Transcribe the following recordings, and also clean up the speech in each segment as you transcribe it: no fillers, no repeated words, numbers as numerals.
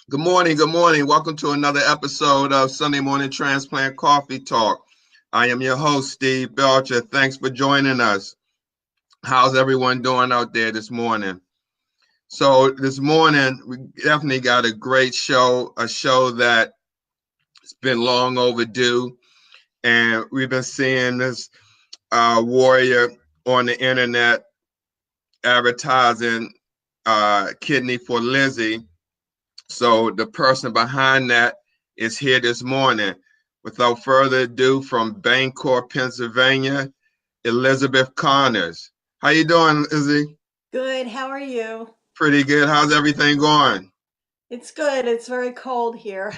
Good morning. Good morning. Welcome to another episode of Sunday Morning Transplant Coffee Talk. I am your host, Steve Belcher. Thanks for joining us. How's everyone doing out there this morning? So, this morning, we definitely got a great show, a show that's been long overdue. And we've been seeing this warrior on the internet advertising kidney for Lizzie. So the person behind that is here this morning. Without further ado, from Bangor, Pennsylvania, Elizabeth Connors. How you doing, Izzy? Good. How are you? Pretty good. How's everything going? It's good. It's very cold here.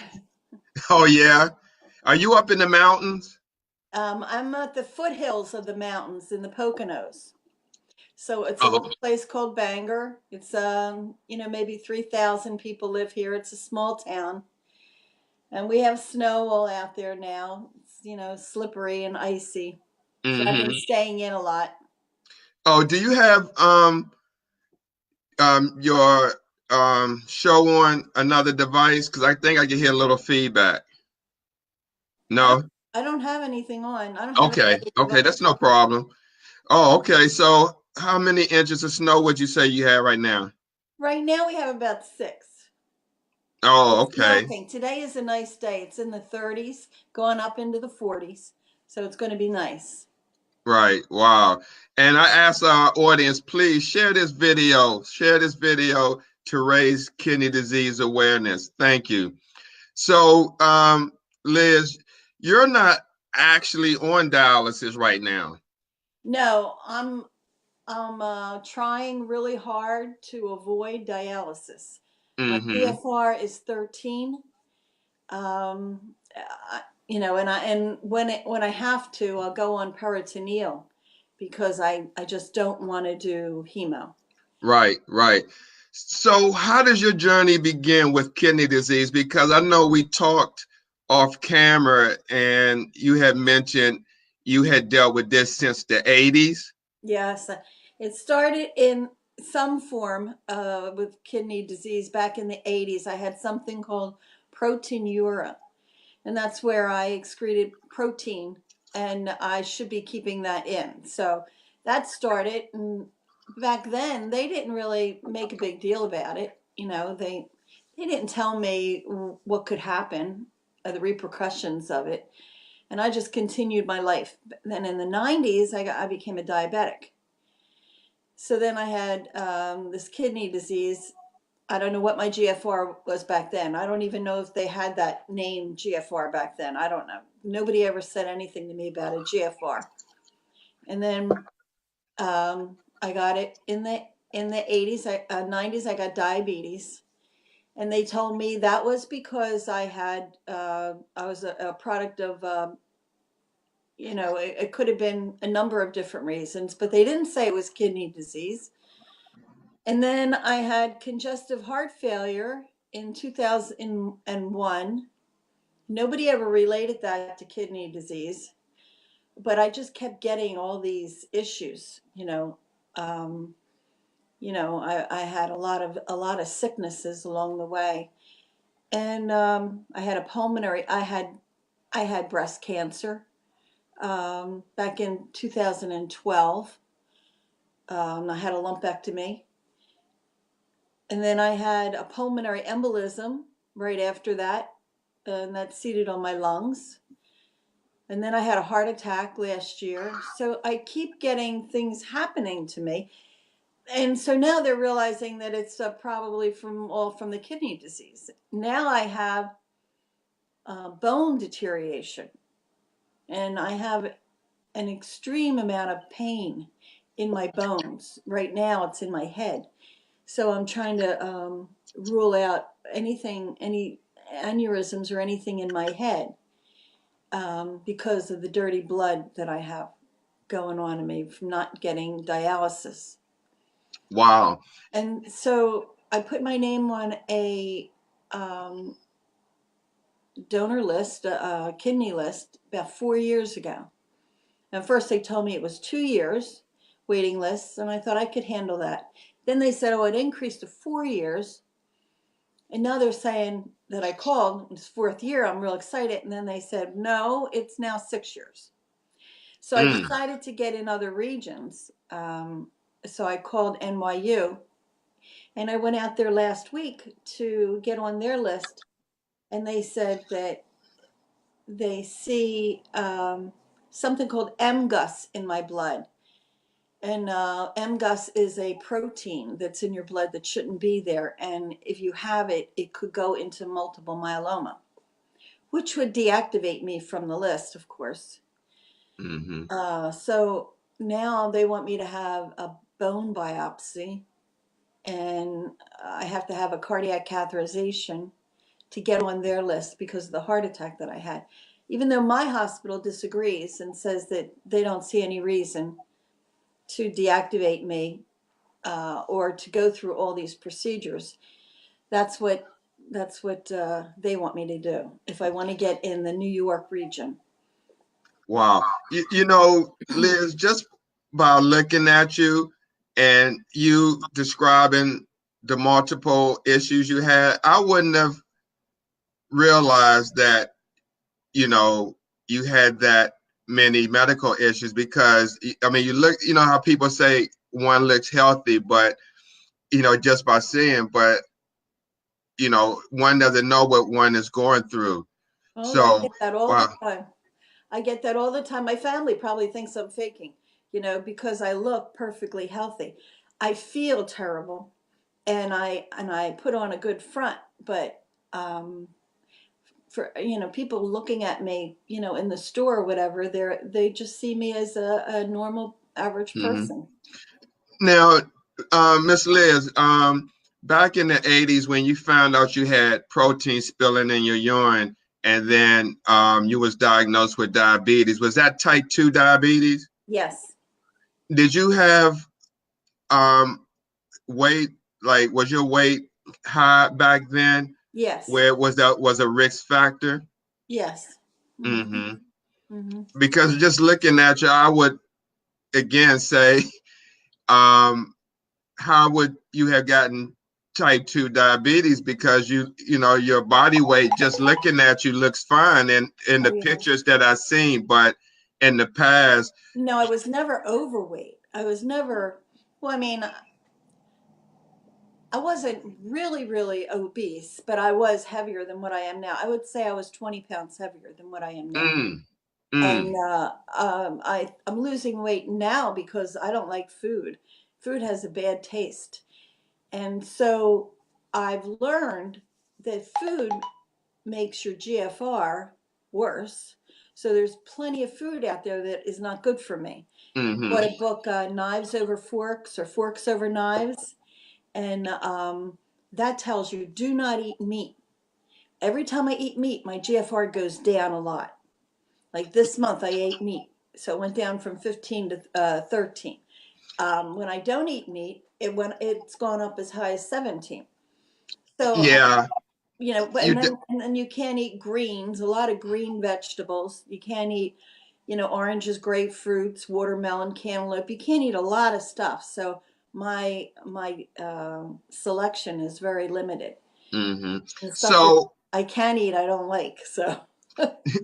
Oh yeah. Are you up in the mountains? I'm at the foothills of the mountains in the Poconos. So it's a Oh, little place called Bangor. It's maybe 3,000 people live here. It's a small town. And we have snow all out there now. It's, slippery and icy. So I've been hmm. staying in a lot. Oh, do you have your show on another device? Because I think I can hear a little feedback. I don't No? I don't have anything on. I don't have any Okay. other Okay, device. that's no problem. Oh, okay. So how many inches of snow would you say you have right now? Right now we have about six. Oh, It's okay. melting. Today is a nice day. It's in the 30s, going up into the 40s. So it's going to be nice. Right. Wow. And I ask our audience, please share this video. Share this video to raise kidney disease awareness. Thank you. So, Liz, you're not actually on dialysis right now. No, I'm trying really hard to avoid dialysis. My Mm-hmm. GFR is 13. And when I have to, I'll go on peritoneal because I just don't want to do hemo. Right, right. So, how does your journey begin with kidney disease? Because I know we talked off camera and you had mentioned you had dealt with this since the 80s. Yes, it started in some form with kidney disease back in the 80s. I had something called proteinuria, and that's where I excreted protein, and I should be keeping that in. So that started, and back then they didn't really make a big deal about it. They didn't tell me what could happen, the repercussions of it, and I just continued my life. Then in the 90s, I became a diabetic. So then I had this kidney disease. I don't know what my GFR was back then. I don't even know if they had that name GFR back then. I don't know. Nobody ever said anything to me about a GFR. And then I got it in the 80s, 90s. I got diabetes, and they told me that was because I was a product of it could have been a number of different reasons, but they didn't say it was kidney disease. And then I had congestive heart failure in 2001. Nobody ever related that to kidney disease, but I just kept getting all these issues. Um, I had a lot of sicknesses along the way, and I had a pulmonary. I had breast cancer back in 2012. I had a lumpectomy. And then I had a pulmonary embolism right after that, and that seated on my lungs. And then I had a heart attack last year. So I keep getting things happening to me. And so now they're realizing that it's probably from the kidney disease. Now I have bone deterioration, and I have an extreme amount of pain in my bones. Right now, it's in my head. So I'm trying to rule out any aneurysms or anything in my head because of the dirty blood that I have going on in me from not getting dialysis. Wow. And so I put my name on a um, donor list, a kidney list, about 4 years ago. And first they told me it was 2 years waiting lists, and I thought I could handle that. Then they said, oh, it increased to 4 years. And now they're saying that I called, it's fourth year, I'm real excited. And then they said, no, it's now 6 years. So I Mm. decided to get in other regions. So I called NYU, and I went out there last week to get on their list. And they said that they see something called MGUS in my blood. And MGUS is a protein that's in your blood that shouldn't be there. And if you have it, it could go into multiple myeloma, which would deactivate me from the list, of course. Mm-hmm. So now they want me to have a bone biopsy, and I have to have a cardiac catheterization to get on their list because of the heart attack that I had. Even though my hospital disagrees and says that they don't see any reason to deactivate me or to go through all these procedures, that's what they want me to do if I want to get in the New York region. Wow. You know, Liz, just by looking at you and you describing the multiple issues you had, I wouldn't have realized that, you know, you had that many medical issues because, I mean, you look, you know, how people say one looks healthy, but, you know, just by seeing, but, you know, one doesn't know what one is going through. Oh, I So, get that all the wow. time. I get that all the time. My family probably thinks I'm faking, because I look perfectly healthy. I feel terrible, and I put on a good front, but um, for people looking at me, in the store or whatever, they just see me as a normal, average Mm-hmm. person. Now, Miss Liz, back in the 80s when you found out you had protein spilling in your urine and then you was diagnosed with diabetes, was that type 2 diabetes? Yes, Did you have um, weight, like was your weight high back then yes, where was a risk factor? yes. Hmm. Hmm. Hmm. Because just looking at you, I would again say, um, how would you have gotten type 2 diabetes because you know your body weight just looking at you looks fine in Oh the yeah. pictures that I've seen, but in the past. No, I was never overweight. I was never. Well, I mean, I wasn't really, really obese, but I was heavier than what I am now. I would say I was 20 pounds heavier than what I am now. mm, mm, And I'm losing weight now because I don't like food. Food has a bad taste. And so I've learned that food makes your GFR worse. So there's plenty of food out there that is not good for me. mm-hmm. Bought a book, Knives Over Forks or Forks Over Knives, and that tells you do not eat meat. Every time I eat meat, my GFR goes down a lot. Like this month, I ate meat, so it went down from 15 to 13. When I don't eat meat, it's gone up as high as 17. So Yeah, you and then you can't eat greens, a lot of green vegetables. You can't eat, oranges, grapefruits, watermelon, cantaloupe. You can't eat a lot of stuff. So my selection is very limited. mm-hmm. The stuff that So I can eat, I don't like. So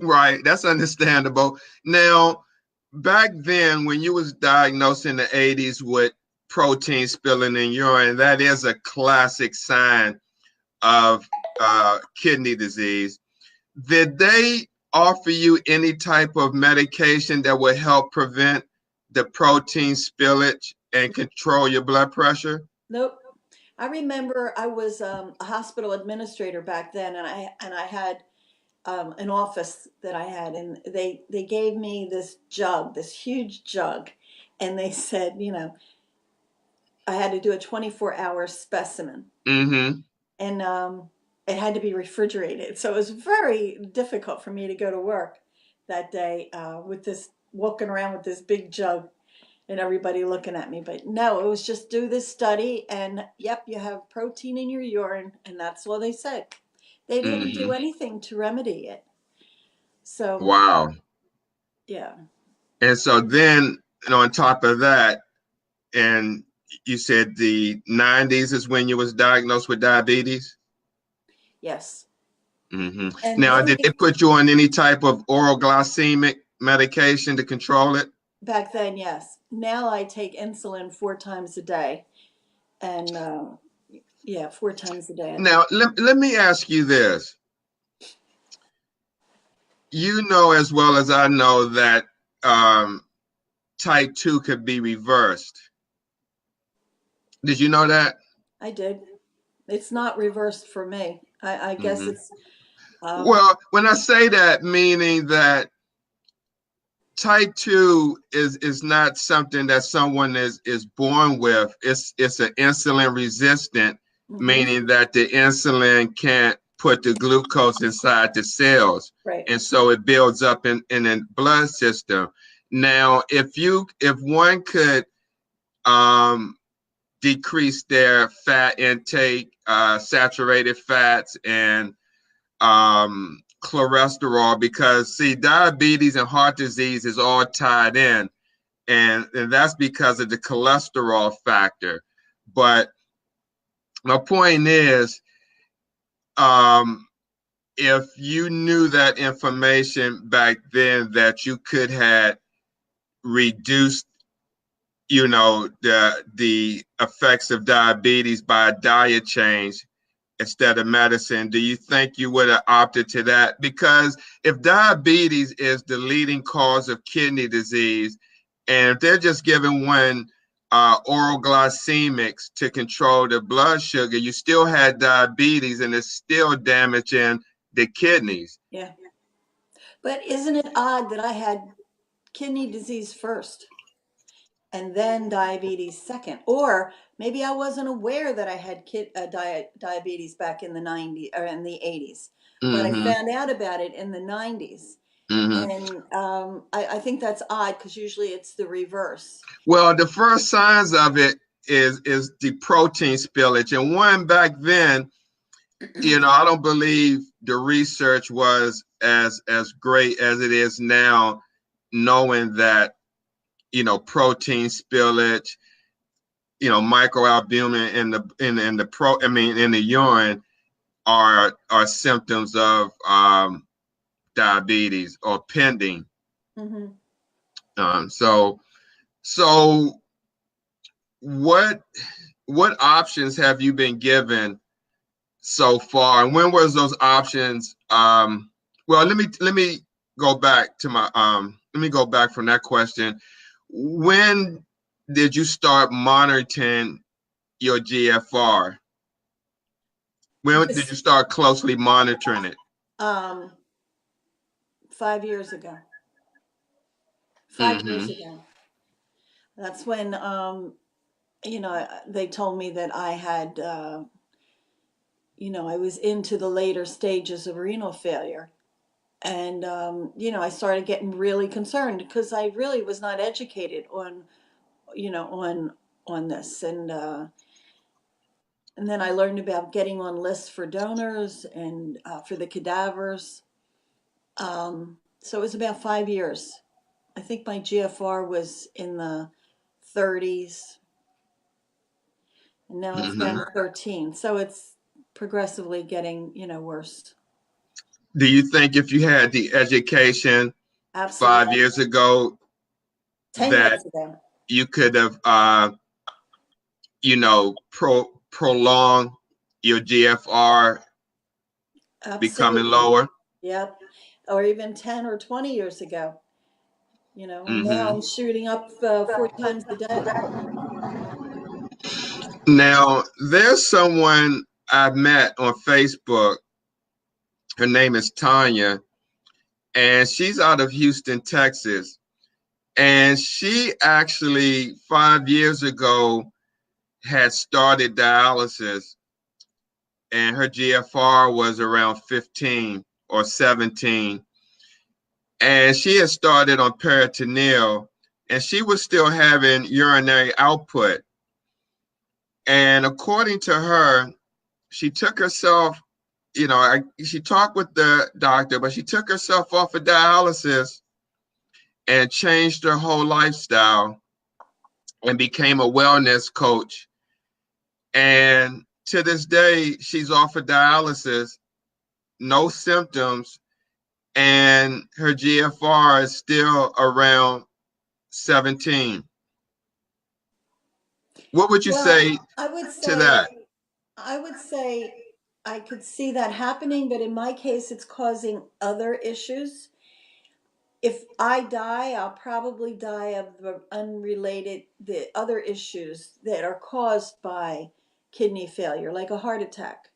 right, that's understandable. Now, back then when you was diagnosed in the 80s with protein spilling in urine, that is a classic sign of kidney disease. Did they offer you any type of medication that would help prevent the protein spillage and control your blood pressure? nope. I remember I was a hospital administrator back then, and I had an office that I had, and they gave me this jug, this huge jug, and they said, I had to do a 24-hour specimen, Mm-hmm. and it had to be refrigerated. So it was very difficult for me to go to work that day with this walking around with this big jug and everybody looking at me. But no, it was just do this study, and yep, you have protein in your urine, and that's all they said. They didn't Mm-hmm. do anything to remedy it. So Wow. yeah. And so then, on top of that, and you said the 90s is when you was diagnosed with diabetes? Yes. Hmm. And Now, then did it put you on any type of oral glycemic medication to control it? back then, yes. Now I take insulin 4 times a day. And yeah, 4 times a day. Now, let me ask you this. You know as well as I know that um, type 2 could be reversed. Did you know that? I did. It's not reversed for me. I guess Hmm. it's um, Well, when I say that, meaning that type 2 is not something that someone is born with. It's an insulin resistant, mhm, meaning that the insulin can't put the glucose inside the cells, right. and so it builds up in the blood system. Now, if one could um, decrease their fat intake, saturated fats, and cholesterol, because see, diabetes and heart disease is all tied in, and that's because of the cholesterol factor. But my point is, um, if you knew that information back then, that you could have reduced, the effects of diabetes by a diet change instead of medicine, do you think you would have opted to that? Because if diabetes is the leading cause of kidney disease, and if they're just giving one oral glycemics to control the blood sugar, you still had diabetes and it's still damaging the kidneys. Yeah. But isn't it odd that I had kidney disease first and then diabetes second? Or maybe I wasn't aware that I had diabetes back in the 90s or in the 80s, but I Mm-hmm. found out about it in the 90s. Mm-hmm. And I think that's odd because usually it's the reverse. Well, the first signs of it is the protein spillage, and one back then, I don't believe the research was as great as it is now, knowing that, protein spillage, microalbumin in the in the urine are symptoms of diabetes or pending. Hmm. So so what what options have you been given so far, and when was those options? Well, let me go back to my let me go back from that question. When did you start monitoring your GFR? When did you Just start closely monitoring it? um, 5 years ago. 5 years Mm-hmm. ago. That's when they told me that I had I was into the later stages of renal failure. And I started getting really concerned because I really was not educated on you know on this. And then I learned about getting on lists for donors and for the cadavers. So it was about 5 years. I think my GFR was in the 30s, and now it's down Mm-hmm. to 13. So it's progressively getting, worse. Do you think if you had the education Absolutely. 5 years ago 10 that years ago. you could have prolong your GFR becoming Absolutely. lower? Yep. Or even 10 or 20 years ago, and now Hmm. I'm shooting up 4 times a day. Now, there's someone I've met on Facebook. Her name is Tanya, and she's out of Houston, Texas. And she actually 5 years ago had started dialysis, and her GFR was around 15 or 17. And she had started on peritoneal, and she was still having urinary output. And according to her, she took herself, she talked with the doctor, but she took herself off of dialysis and changed her whole lifestyle and became a wellness coach. And to this day, she's off of dialysis no symptoms, and her GFR is still around 17. What would you Well, say I would to that? say, I would say I could see that happening, but in my case, it's causing other issues. If I die, I'll probably die of the unrelated, the other issues that are caused by kidney failure, like a heart attack,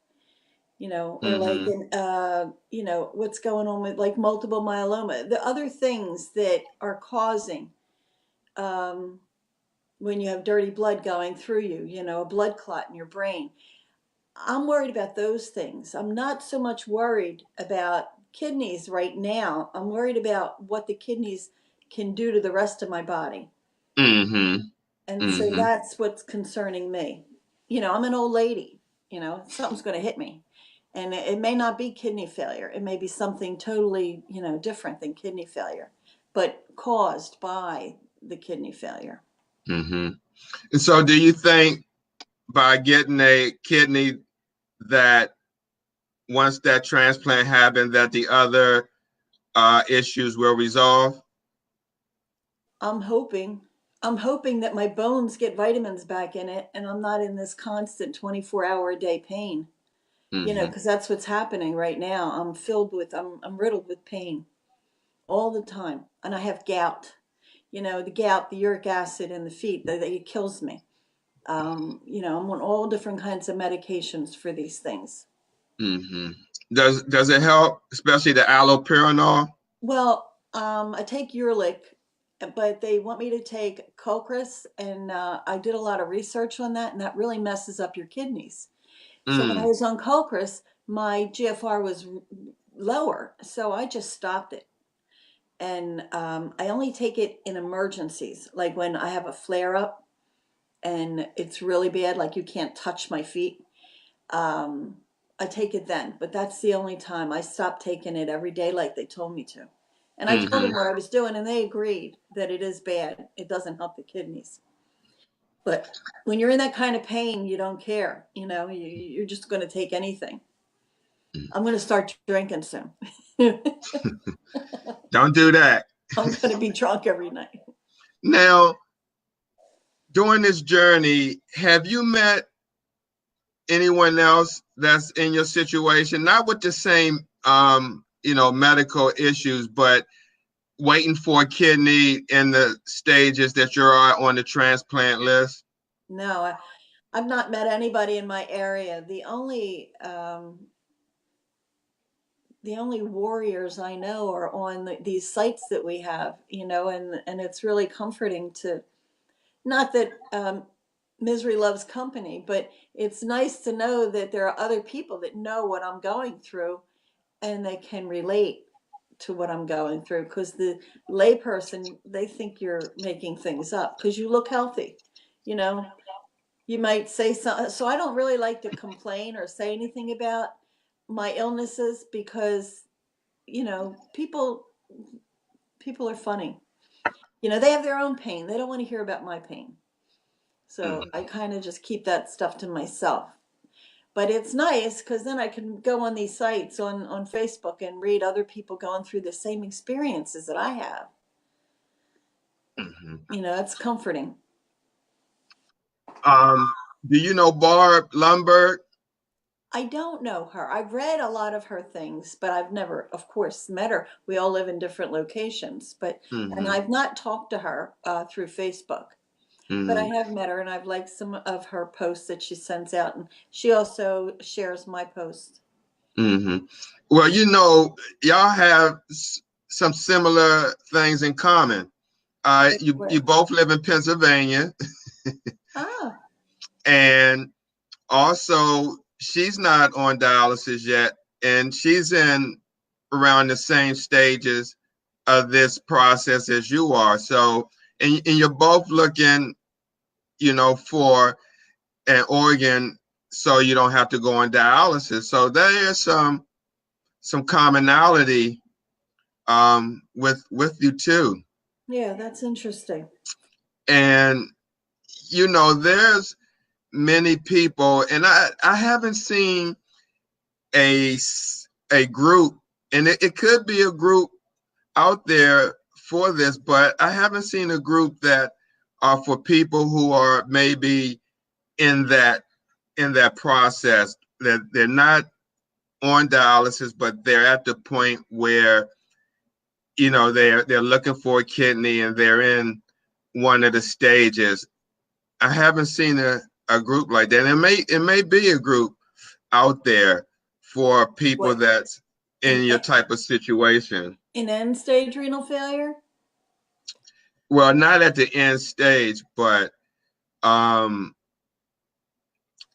or like Mm-hmm. what's going on with like multiple myeloma, the other things that are causing, um, when you have dirty blood going through you, a blood clot in your brain. I'm worried about those things. I'm not so much worried about kidneys right now. I'm worried about what the kidneys can do to the rest of my body. Mm-hmm. And so Mm-hmm. that's what's concerning me. I'm an old lady, something's going to hit me. And it may not be kidney failure. It may be something totally, different than kidney failure, but caused by the kidney failure. Mm-hmm. And so do you think by getting a kidney that once that transplant happened, that the other issues will resolve? I'm hoping. I'm hoping that my bones get vitamins back in it and I'm not in this constant 24-hour a day pain. Mm-hmm. Because that's what's happening right now. I'm riddled with pain all the time. And I have gout. The gout, the uric acid in the feet, it kills me. I'm on all different kinds of medications for these things. Mm-hmm. Does it help, especially the allopurinol? Well, I take Urlic, but they want me to take Colchris, and I did a lot of research on that, and that really messes up your kidneys. So when I Mm. was on Colchris, my GFR was lower, so I just stopped it. And I only take it in emergencies, like when I have a flare up and it's really bad, like you can't touch my feet. Um, I take it then, but that's the only time. I stopped taking it every day like they told me to. And I told Mm-hmm. them what I was doing, and they agreed that it is bad. It doesn't help the kidneys. But when you're in that kind of pain, you don't care. You're just going to take anything. I'm going to start drinking soon. I'm Don't do that. going to be drunk every night. Now, during this journey, have you met anyone else that's in your situation, not with the same, medical issues, but waiting for a kidney in the stages that you're on the transplant list? No, I've not met anybody in my area. The only warriors I know are on these sites that we have, and it's really comforting to, not that misery loves company, but it's nice to know that there are other people that know what I'm going through and they can relate to what I'm going through, because the layperson, they think you're making things up because you look healthy. You know, you might say something. So I don't really like to complain or say anything about my illnesses because, people are funny. They have their own pain. They don't want to hear about my pain. So Mm-hmm. I kind of just keep that stuff to myself. But it's nice because then I can go on these sites on Facebook and read other people going through the same experiences that I have. Mm-hmm. It's comforting. Um, do you know Barb Lumberg? I don't know her. I've read a lot of her things, but I've never, of course, met her. We all live in different locations, and Mm-hmm. I've not talked to her through Facebook. But I Mm-hmm. have met her, and I've liked some of her posts that she sends out, and she also shares my posts. Mm-hmm. Well, y'all have some similar things in common. You both live in Pennsylvania, Ah, and also she's not on dialysis yet, and she's in around the same stages of this process as you are. So, and you're both looking, for an organ so you don't have to go on dialysis. So there is some commonality with you too. yeah, that's interesting. And there's many people, and I haven't seen a a group, and it could be a group out there for this, but I haven't seen a group that are for people who are maybe in that process, that they're not on dialysis, but they're at the point where they're looking for a kidney and they're in one of the stages. I haven't seen a group like that. It may be a group out there for people What, that's in in your type of situation. in end stage renal failure? Well, not at the end stage, but um,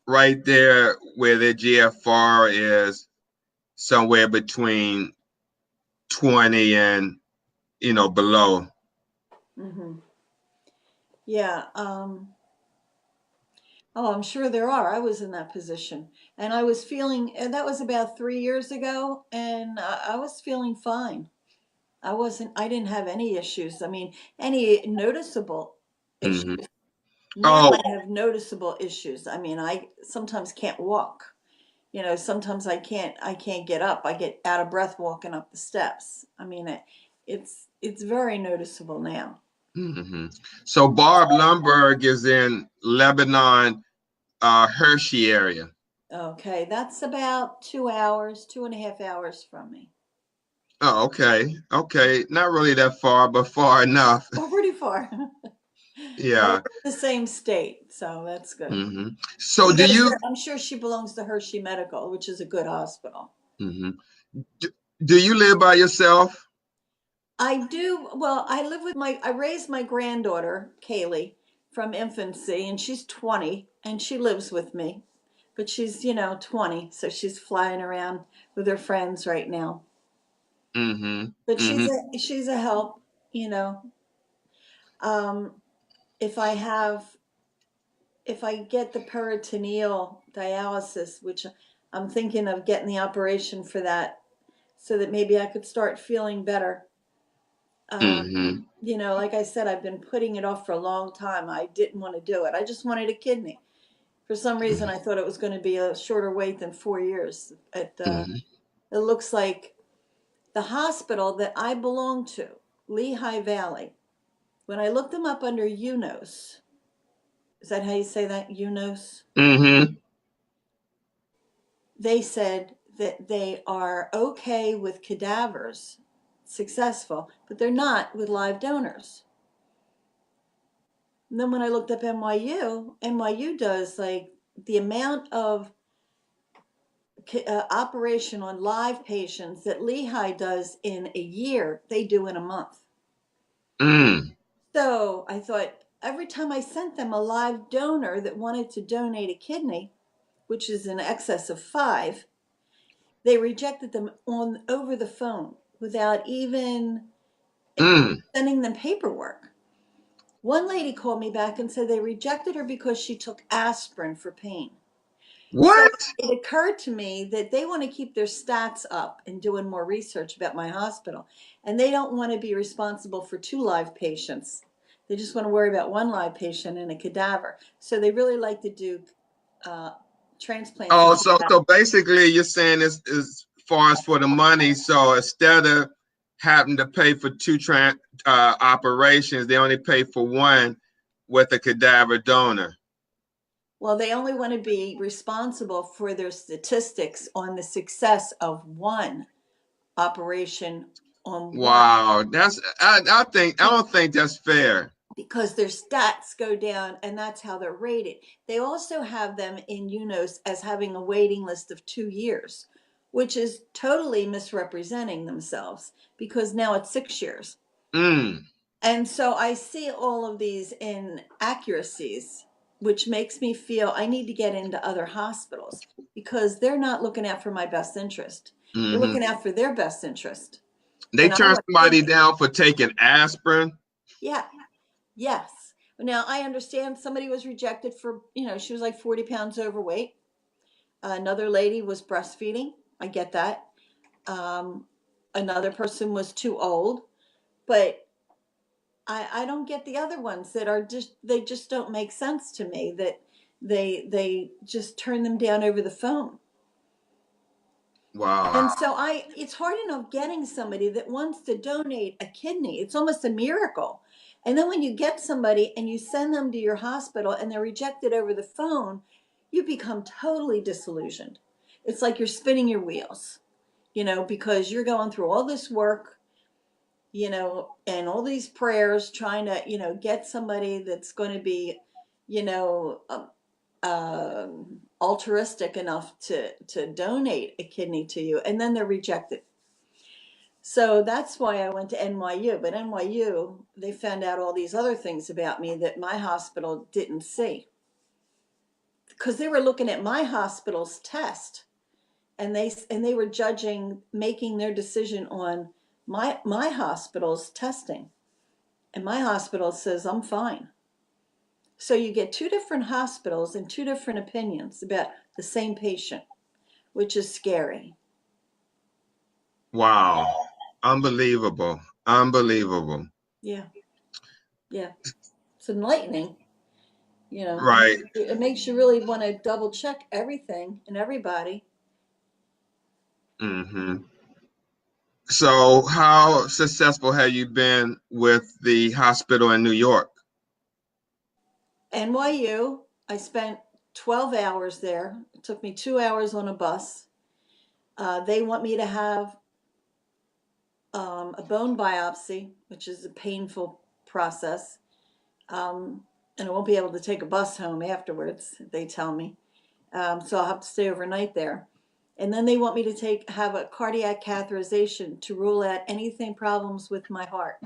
right there where the GFR is somewhere between 20 and below. Mm-hmm. Yeah. Oh, I'm sure there are. I was in that position, and I was feeling, and that was about 3 years ago, and I was feeling fine. I didn't have any issues. I mean, any noticeable Hmm. issues. Now Oh. I have noticeable issues. I mean, I sometimes can't walk. Sometimes I can't get up. I get out of breath walking up the steps. I mean, it's very noticeable now. Hmm. So Barb Lumberg is in Lebanon, Hershey area. Okay, that's about 2 hours, 2.5 hours from me. Oh, okay. Okay. Not really that far, but far enough. Oh, pretty far. Well, we're Yeah. in the same state, so that's good. Hmm. So She do goes you to, I'm sure she belongs to Hershey Medical, which is a good hospital. hmm do, do you live by yourself? I do. Well, I raised my granddaughter, Kaylee, from infancy, and she's 20, and she lives with me. But she's, 20, so she's flying around with her friends right now. Hmm. But she's Hmm. a help, you know. Um, if I have if I get the peritoneal dialysis, which I'm thinking of getting the operation for that, so that maybe I could start feeling better. Um, Hmm. like I said, I've been putting it off for a long time. I didn't want to do it. I just wanted a kidney. For some reason, I thought it was going to be a shorter wait than 4 years. Hmm. It looks like the hospital that I belong to, Lehigh Valley, when I looked them up under UNOS, is that how you say that? UNOS? Hmm. They said that they are okay with cadavers, successful, but they're not with live donors. And then when I looked up NYU does like the amount of operation on live patients that Lehigh does in a year, they do in a month. Mm. So I thought every time I sent them a live donor that wanted to donate a kidney, which is in excess of five, they rejected them on over the phone without even Mm. sending them paperwork. One lady called me back and said they rejected her because she took aspirin for pain. So What? it occurred to me that they want to keep their stats up and doing more research about my hospital. And they don't want to be responsible for two live patients. They just want to worry about one live patient and a cadaver. So they really like to do uh, transplants of Oh, so basically you're saying it's as far as for the money. So instead of having to pay for two operations, they only pay for one with a cadaver donor. Well, they only want to be responsible for their statistics on the success of one operation on one, Wow, I don't think that's fair. because their stats go down and that's how they're rated. They also have them in UNOS as having a waiting list of 2 years, which is totally misrepresenting themselves because now it's 6 years. Mm. And so I see all of these inaccuracies, which makes me feel I need to get into other hospitals because they're not looking out for my best interest. They're Hmm. looking out for their best interest. They And I turn want somebody kidney. down for taking aspirin. Yeah. Yes. Now I understand somebody was rejected for, she was like 40 pounds overweight. Another lady was breastfeeding. I get that. Um, Another person was too old. But I don't get the other ones that are they just don't make sense to me, that they just turn them down over the phone. Wow. And so it's hard enough getting somebody that wants to donate a kidney. It's almost a miracle. And then when you get somebody and you send them to your hospital and they're rejected over the phone, you become totally disillusioned. It's like you're spinning your wheels, because you're going through all this work, and all these prayers trying to, get somebody that's going to be, you know, altruistic enough to donate a kidney to you, and then they're rejected. So that's why I went to NYU. But NYU, they found out all these other things about me that my hospital didn't see, because they were looking at my hospital's test, and they were making their decision on my hospital's testing, and my hospital says I'm fine. So you get two different hospitals and two different opinions about the same patient, which is scary. Wow. Unbelievable. Unbelievable. Yeah. Yeah. It's enlightening. Right. It makes you really want to double check everything and everybody. Hmm. So, how successful have you been with the hospital in New York? NYU, I spent 12 hours there. It took me 2 hours on a bus. They want me to have a bone biopsy, which is a painful process. And I won't be able to take a bus home afterwards, they tell me. So I'll have to stay overnight there. And then they want me to have a cardiac catheterization to rule out anything problems with my heart.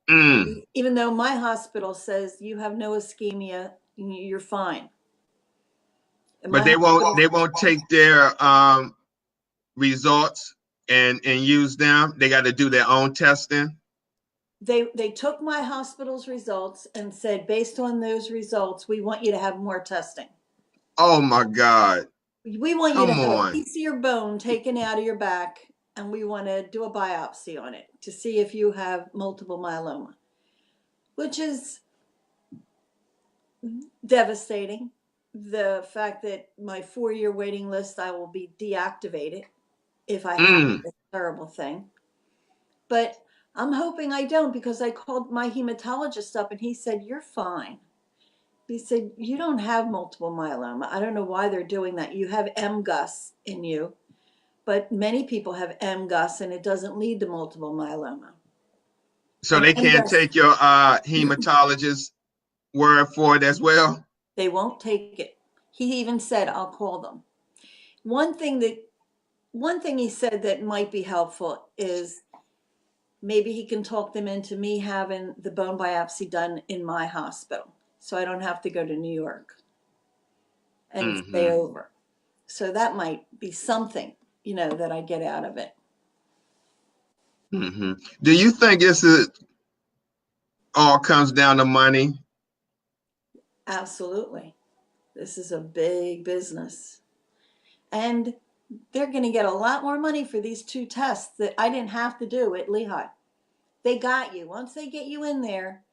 Mm. Even though my hospital says you have no ischemia, you're fine. And But my they hospital, won't take their results and use them. They got to do their own testing. they took my hospital's results and said, based on those results, we want you to have more testing. Oh my God. We want you to Come have a on. piece of your bone taken out of your back, and we want to do a biopsy on it to see if you have multiple myeloma, which is devastating. The fact that my 4-year waiting list, I will be deactivated if I have Mm. this terrible thing. But I'm hoping I don't, because I called my hematologist up and he said, you're fine. He said, you don't have multiple myeloma. I don't know why they're doing that. You have MGUS in you, but many people have MGUS and it doesn't lead to multiple myeloma. So And they can't MGUS, take your hematologist word for it as well? they won't take it. He even said, I'll call them. One thing he said that might be helpful is maybe he can talk them into me having the bone biopsy done in my hospital, so I don't have to go to New York and stay Hmm. over. So that might be something, that I get out of it. Hmm. Do you think this is all comes down to money? Absolutely. This is a big business. And they're going to get a lot more money for these two tests that I didn't have to do at Lehigh. They got you. Once they get you in there,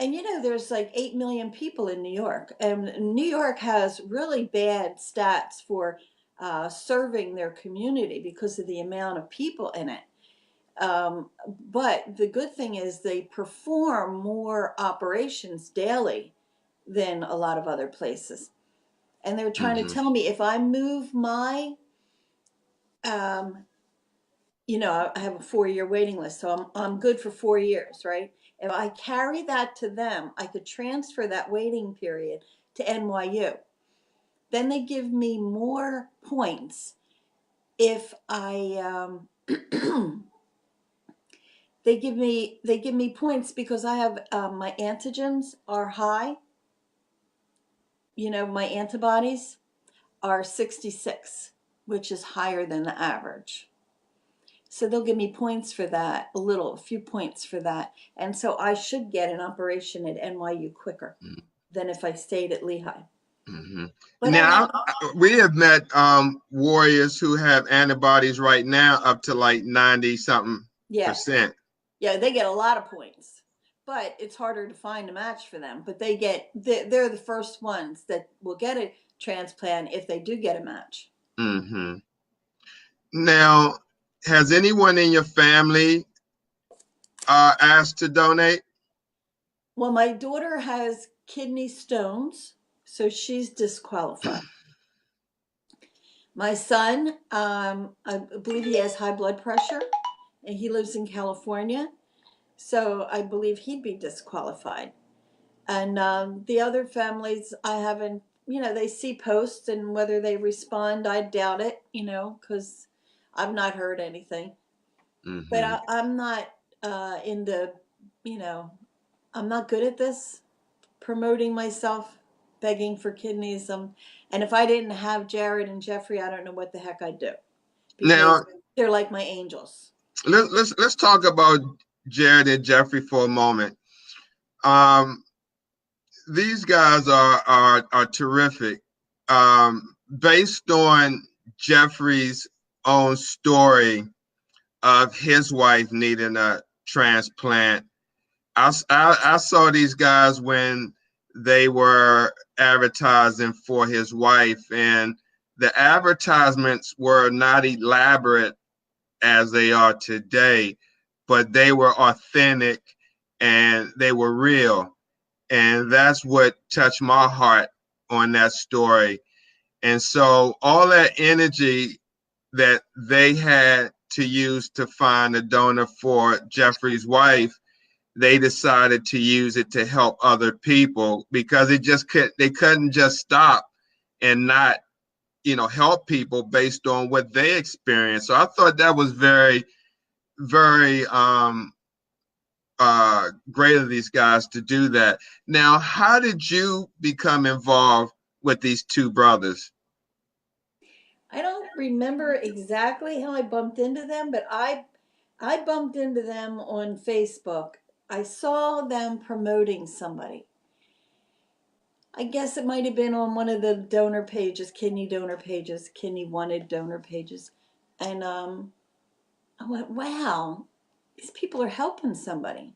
and there's like 8 million people in New York, and New York has really bad stats for serving their community because of the amount of people in it. But the good thing is they perform more operations daily than a lot of other places. And they were trying to Hmm. tell me if I move my, um, I have a 4-year waiting list, so I'm good for 4 years, right? If I carry that to them, I could transfer that waiting period to NYU. Then they give me more points if I they give me points because I have my antigens are high. My antibodies are 66, which is higher than the average. So they'll give me points for that, a few points for that. And so I should get an operation at NYU quicker than if I stayed at Lehigh. Hmm. But I Now, have, we have met warriors who have antibodies right now up to like 90 something yeah, percent. yeah, they get a lot of points, but it's harder to find a match for them. But they're the first ones that will get a transplant if they do get a match. Hmm. Now, has anyone in your family asked to donate? Well, my daughter has kidney stones, so she's disqualified. My son, I believe he has high blood pressure, and he lives in California, so I believe he'd be disqualified. And the other families, I haven't, they see posts, and whether they respond, I doubt it, because I've not heard anything. But Mm-hmm. I'm not into, you know, I'm not good at this, promoting myself, begging for kidneys. And if I didn't have Jared and Jeffrey, I don't know what the heck I'd do, because Now, they're like my angels. let's talk about Jared and Jeffrey for a moment. Um, these guys are terrific. Based on Jeffrey's own story of his wife needing a transplant, I saw these guys when they were advertising for his wife, and the advertisements were not elaborate as they are today, but they were authentic and they were real. And that's what touched my heart on that story. And so all that energy that they had to use to find a donor for Jeffrey's wife, they decided to use it to help other people, because they couldn't just stop and not, help people based on what they experienced. So I thought that was very, very great of these guys to do that. Now, how did you become involved with these two brothers? I don't remember exactly how I bumped into them, but I bumped into them on Facebook. I saw them promoting somebody. I guess it might have been on one of the donor pages, kidney donor pages, kidney wanted donor pages. And I went, wow, these people are helping somebody.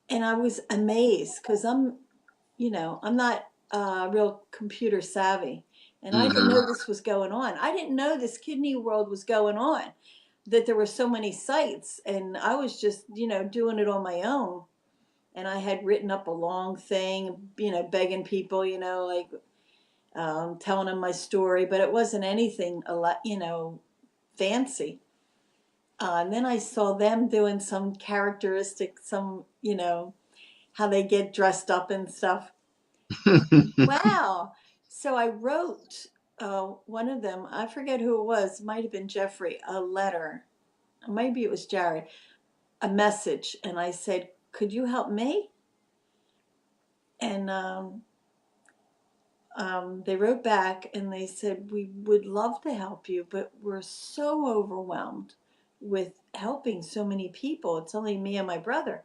And I was amazed because I'm not real computer savvy. And I didn't know Mm-hmm. this was going on. I didn't know this kidney world was going on, that there were so many sites. And I was just, doing it on my own. And I had written up a long thing, begging people, like telling them my story, but it wasn't anything a lot, fancy. And then I saw them doing some characteristic, how they get dressed up and stuff. Wow. So I wrote one of them, I forget who it was, might have been Jeffrey, a letter. Maybe it was Jared, a message. And I said, could you help me? And they wrote back and they said, we would love to help you, but we're so overwhelmed with helping so many people. It's only me and my brother.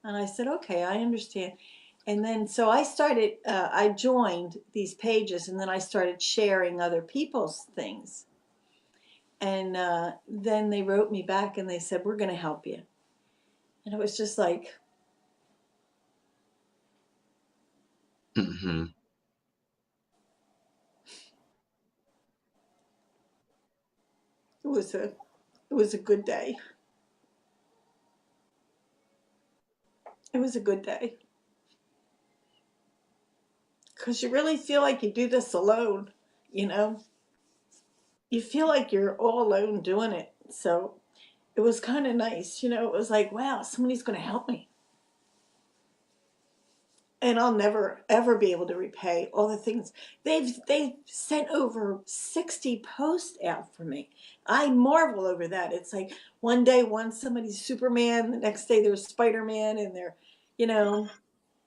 And I said, okay, I understand. And then so I joined these pages, and then I started sharing other people's things. And then they wrote me back and they said, we're going to help you. And it was just like, Mm-hmm. it was a, it was a good day. It was a good day. Because you really feel like you do this alone, you know? You feel like you're all alone doing it. So it was kind of nice. It was like, wow, somebody's going to help me. And I'll never ever be able to repay all the things they've sent over 60 posts out for me. I marvel over that. It's like one day somebody's Superman, the next day there's Spider-Man, and you know,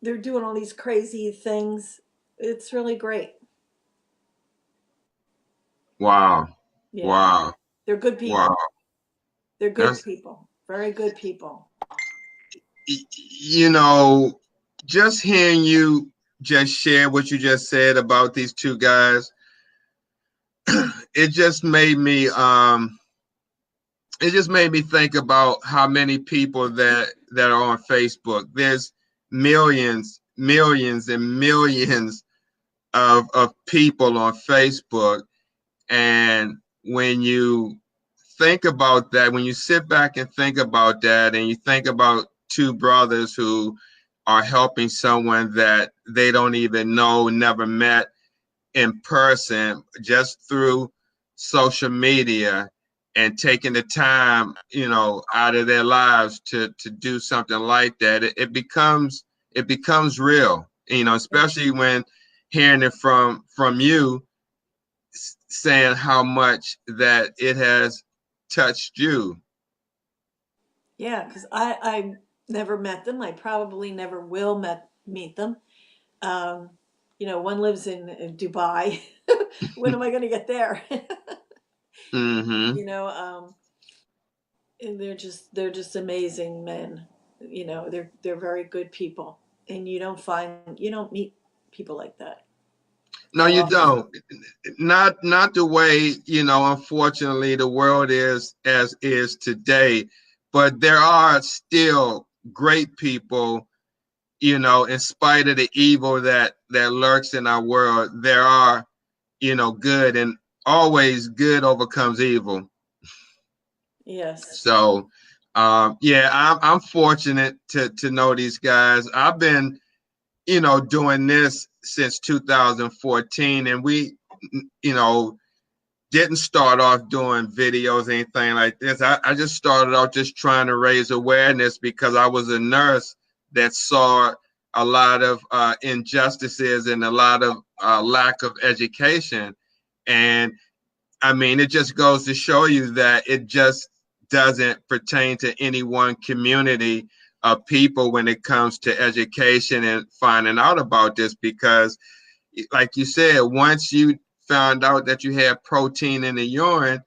they're doing all these crazy things. It's really great. Wow. Yeah. Wow. They're good Wow. people. They're good That's, people. Very good people. you know, just hearing you just share what you just said about these two guys, it just made me think about how many people that are on Facebook. There's millions and millions of people on Facebook. And when you think about that, when you sit back and think about that, and you think about two brothers who are helping someone that they don't even know, never met in person, just through social media, and taking the time, out of their lives to do something like that, it becomes real, especially when hearing it from you, saying how much that it has touched you. Yeah, because I never met them. I probably never will meet them. Um, one lives in Dubai. When am I going to get there? Mm-hmm. And they're just amazing men. They're very good people, and you don't meet people like that No, that you often. don't. Not the way, unfortunately the world is as is today. But there are still great people, in spite of the evil that lurks in our world. There are, good, and always good overcomes evil. Yes. So, yeah, I'm fortunate to know these guys. I've been, doing this since 2014, and we, you know, didn't start off doing videos, anything like this. I just started off just trying to raise awareness because I was a nurse that saw a lot of injustices and a lot of lack of education. And I mean, it just goes to show you that it just doesn't pertain to any one community of people when it comes to education and finding out about this. Because, like you said, once you found out that you had protein in the urine,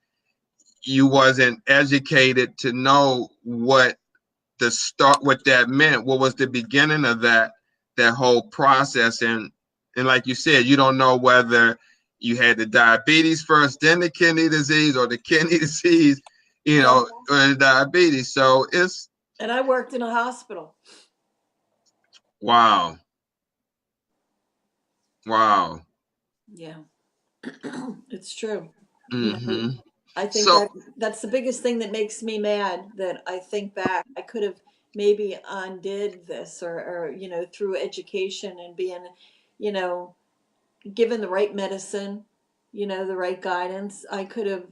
you wasn't educated to know what that meant, what was the beginning of that whole process. And like you said, you don't know whether you had the diabetes first, then the kidney disease, or the kidney disease, Yeah. or the diabetes. So it's And I worked in a hospital. wow. Wow. Yeah. It's true. Hmm. I think So, that's the biggest thing that makes me mad, that I think back. I could have maybe undid this, or through education and being, you know, given the right medicine, the right guidance, I could have,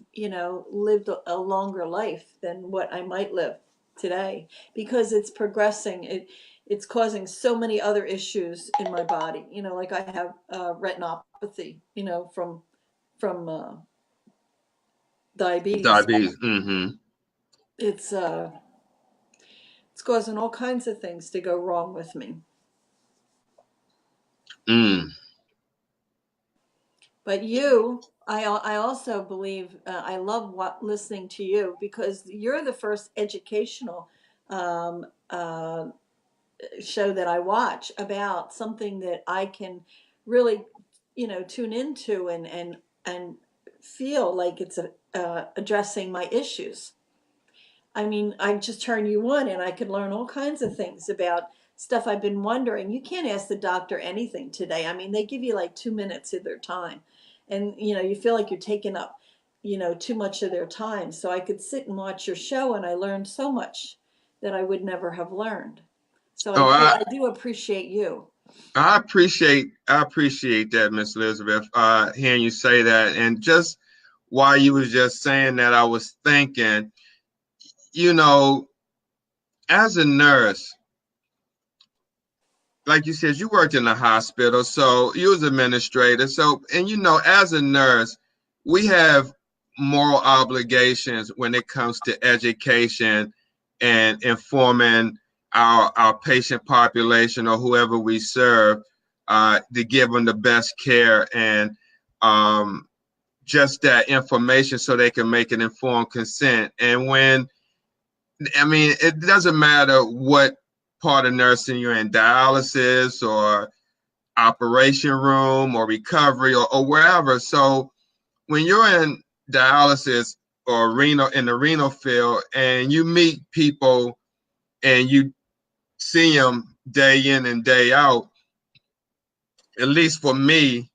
lived a longer life than what I might live today, because it's progressing. It's causing so many other issues in my body. Like I have retinopathy, from diabetes. diabetes. Hmm. It's uh it's causing all kinds of things to go wrong with me. Mm. But I also believe, I love listening to you, because you're the first educational um, uh, show that I watch about something that I can really, tune into, and feel like it's addressing my issues. I mean, I just turn you on and I can learn all kinds of things about stuff I've been wondering. You can't ask the doctor anything today. I mean, they give you like 2 minutes of their time, and you feel like you're taking up, too much of their time. So I could sit and watch your show, and I learned so much that I would never have learned. So Oh, I do appreciate you. I appreciate that, Miss Elizabeth. Hearing you say that, and just while you was just saying that, I was thinking, you know, as a nurse, like you said, you worked in a hospital, so you was administrator. So, and as a nurse, we have moral obligations when it comes to education and informing our patient population, or whoever we serve, to give them the best care, and um, just that information so they can make an informed consent. And I mean, it doesn't matter what part of nursing you're in, dialysis or operation room or recovery, or wherever. So when you're in dialysis or renal, in the renal field, and you meet people and you see them day in and day out, at least for me,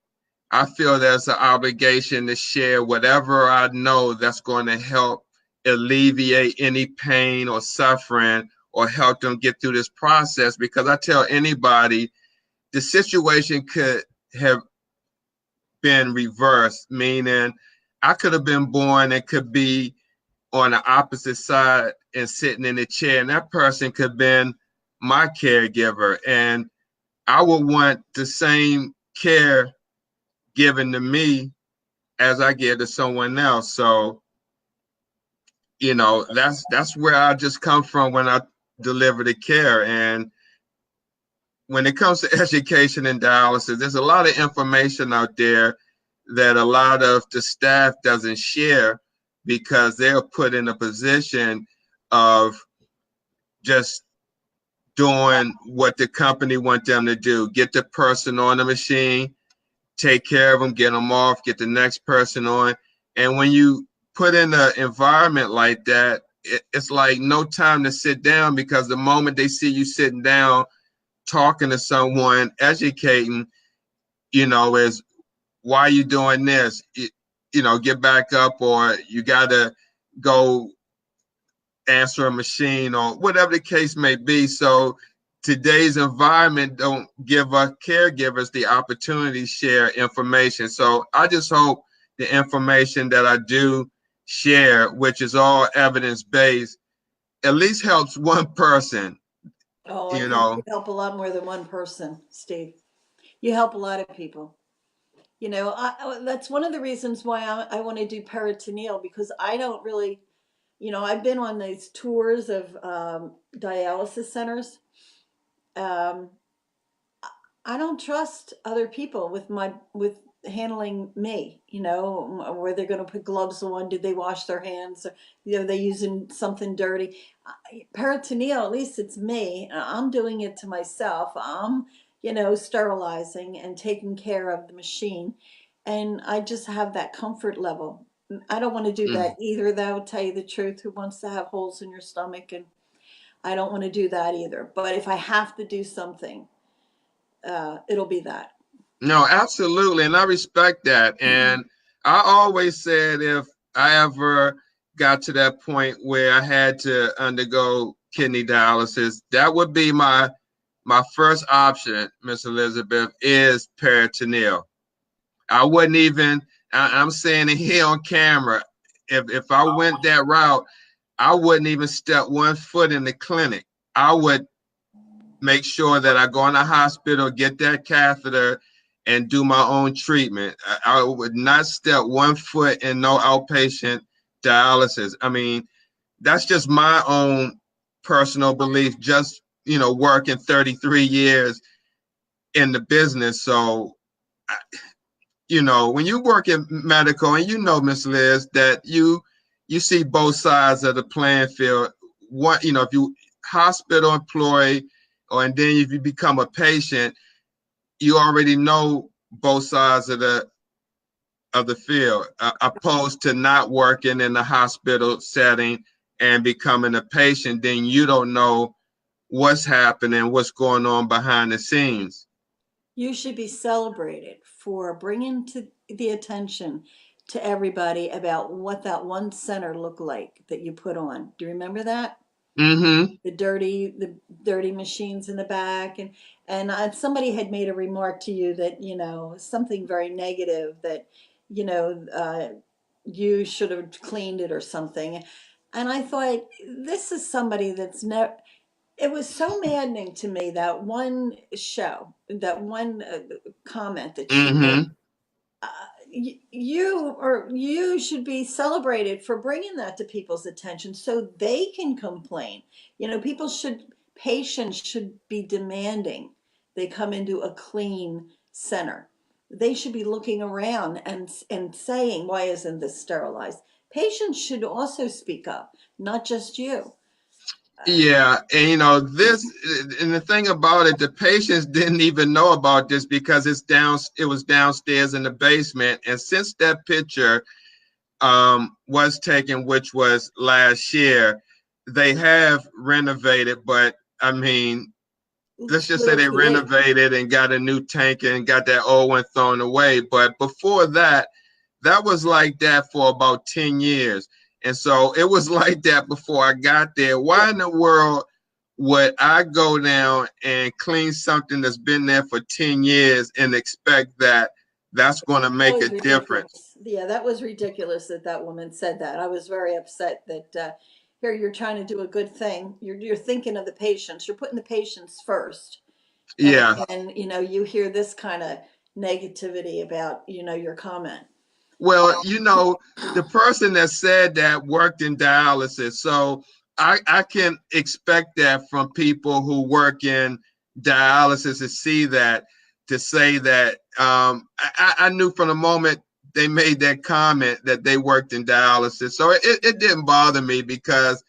I feel there's an obligation to share whatever I know that's going to help alleviate any pain or suffering or help them get through this process. Because I tell anybody, the situation could have been reversed, meaning I could have been born and could be on the opposite side and sitting in the chair, and that person could have been my caregiver. And I would want the same care given to me as I give to someone else. So, that's where I just come from when I deliver the care. And when it comes to education and dialysis, there's a lot of information out there that a lot of the staff doesn't share because they're put in a position of just doing what the company want them to do. Get the person on the machine, take care of them, get them off, get the next person on. And when you put in an environment like that, it's like no time to sit down, because the moment they see you sitting down, talking to someone, educating, is why are you doing this? Get back up, or you got to go answer a machine, or whatever the case may be. So today's environment don't give us caregivers the opportunity to share information. So I just hope the information that I do share, which is all evidence-based, at least helps one person, Oh, I you think you know. help a lot more than one person, Steve. You help a lot of people. That's one of the reasons why I want to do peritoneal, because I don't really, I've been on these tours of dialysis centers. Um, I don't trust other people with handling me, where they're going to put gloves on. Did they wash their hands? Or, they using something dirty? Peritoneal, at least it's me. I'm doing it to myself. I'm, sterilizing and taking care of the machine. And I just have that comfort level. I don't want to do Mm. that either, though, tell you the truth. Who wants to have holes in your stomach? And I don't want to do that either. But if I have to do something, it'll be that. No, absolutely. And I respect that. And I always said if I ever got to that point where I had to undergo kidney dialysis, that would be my first option, Miss Elizabeth, is peritoneal. I wouldn't even, I'm saying it here on camera, if I went that route, I wouldn't even step 1 foot in the clinic. I would make sure that I go in the hospital, get that catheter, and do my own treatment. I would not step 1 foot in no outpatient dialysis. I mean, that's just my own personal belief, just, working 33 years in the business. So, when you work in medical, and Miss Liz, that you see both sides of the playing field. One, if you hospital employee, and then if you become a patient, you already know both sides of the field, opposed to not working in the hospital setting and becoming a patient. Then you don't know what's happening, what's going on behind the scenes. You should be celebrated for bringing to the attention to everybody about what that one center looked like that you put on. Do you remember that? Mm-hmm. The dirty machines in the back, and somebody had made a remark to you that something very negative, that you know uh, you should have cleaned it or something. And I thought, this is somebody that's never. It was so maddening to me, that one show, that one comment that she made. Mm-hmm. uh, you should be celebrated for bringing that to people's attention so they can complain. Patients should be demanding they come into a clean center. They should be looking around and saying, why isn't this sterilized? Patients should also speak up, not just you. Yeah, and this, and the thing about it, the patients didn't even know about this because it was downstairs in the basement. And since that picture was taken, which was last year, they have renovated, but I mean, let's just say Little they too late. renovated and got a new tank and got that old one thrown away. But before that, that was like that for about 10 years. And so it was like that before I got there. Yeah. Why in the world would I go down and clean something that's been there for 10 years and expect that that's going to That make a was difference? ridiculous. Yeah, that was ridiculous that that woman said that. I was very upset that here you're trying to do a good thing. You're thinking of the patients. You're putting the patients first, Yeah. and you know you hear this kind of negativity about your comment. Well, the person that said that worked in dialysis. So I can expect that from people who work in dialysis to see that, to say that. I knew from the moment they made that comment that they worked in dialysis. So it didn't bother me because,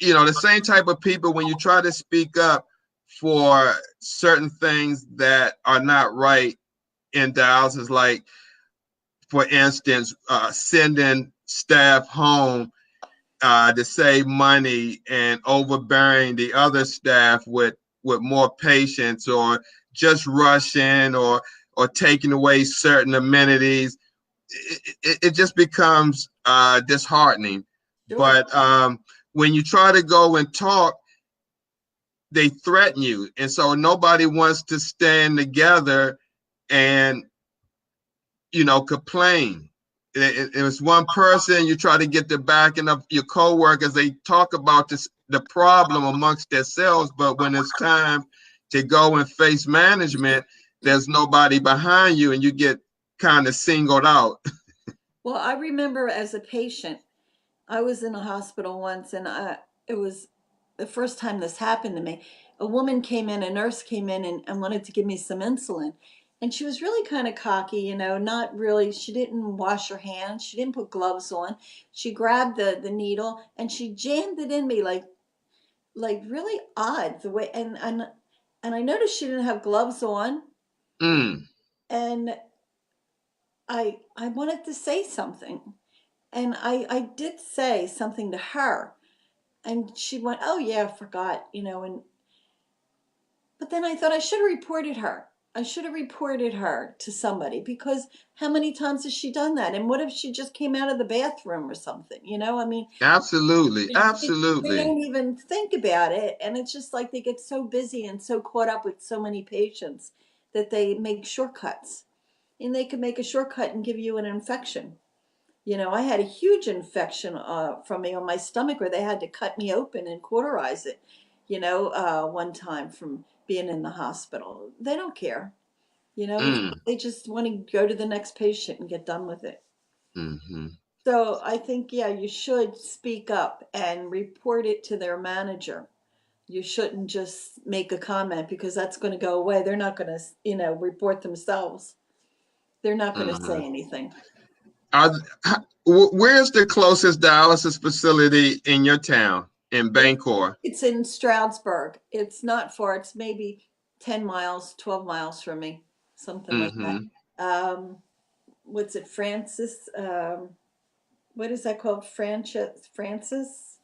the same type of people, when you try to speak up for certain things that are not right in dialysis, like, for instance, sending staff home to save money and overbearing the other staff with more patients, or just rushing, or taking away certain amenities, it just becomes disheartening. Sure. But when you try to go and talk, they threaten you, and so nobody wants to stand together and complain. It was one person, you try to get the backing of your coworkers. They talk about the problem amongst themselves, but when it's time to go and face management, there's nobody behind you, and you get kind of singled out. Well, I remember as a patient, I was in a hospital once, and it was the first time this happened to me. A woman came in, a nurse came in, and wanted to give me some insulin. And she was really kind of cocky, not really. She didn't wash her hands. She didn't put gloves on. She grabbed the needle and she jammed it in me like really odd the way. And I noticed she didn't have gloves on. Mm, And I wanted to say something. And I did say something to her. And she went, "Oh yeah, I forgot," and but then I thought I should have reported her. I should have reported her to somebody, because how many times has she done that? And what if she just came out of the bathroom or something? I mean, absolutely, they absolutely. don't even think about it, and it's just like they get so busy and so caught up with so many patients that they make shortcuts. And they can make a shortcut and give you an infection. I had a huge infection from me on my stomach, where they had to cut me open and cauterize it, one time from being in the hospital. They don't care. Mm, They just want to go to the next patient and get done with it. mm-hmm. So I think, yeah, you should speak up and report it to their manager. You shouldn't just make a comment, because that's going to go away. They're not going to, report themselves. They're not going to Mm-hmm. say anything. Are, where's the closest dialysis facility in your town, in It, Bangor? it's in Stroudsburg. It's not far. It's maybe 10 miles, 12 miles from me, something like that. Mm-hmm. What's it, Francis? What is that called? Francis?